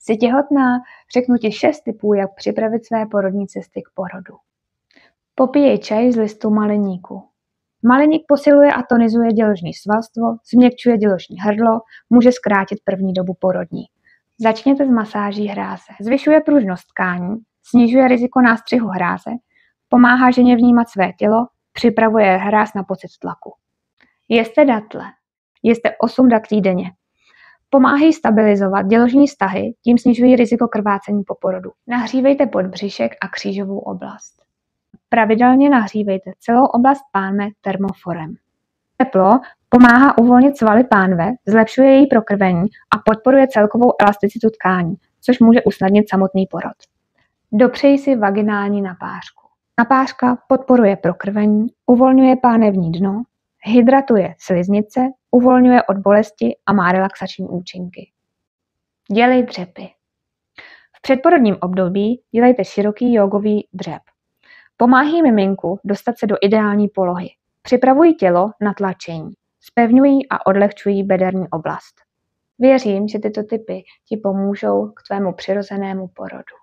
Jsi těhotná? Řeknu ti 6 tipů, jak připravit své porodní cesty k porodu. Popíjej čaj z listů maliníku. Maliník posiluje a tonizuje děložní svalstvo, změkčuje děložní hrdlo, může zkrátit první dobu porodní. Začněte s masáží hráze. Zvyšuje pružnost tkání, snižuje riziko nástřihu hráze, pomáhá ženě vnímat své tělo, připravuje hráz na pocit tlaku. Jeste datle. Jeste 8 datlí denně. Pomáhají stabilizovat děložní stahy, tím snižují riziko krvácení po porodu. Nahřívejte podbřišek a křížovou oblast. Pravidelně nahřívejte celou oblast pánve termoforem. Teplo pomáhá uvolnit svaly pánve, zlepšuje její prokrvení a podporuje celkovou elasticitu tkání, což může usnadnit samotný porod. Dopřej si vaginální napářku. Napářka podporuje prokrvení, uvolňuje pánevní dno, hydratuje sliznice, uvolňuje od bolesti a má relaxační účinky. Dělej dřepy. V předporodním období dělejte široký jógový dřep. Pomáhají miminku dostat se do ideální polohy. Připravují tělo na tlačení. Zpevňují a odlehčují bederní oblast. Věřím, že tyto tipy ti pomůžou k tvému přirozenému porodu.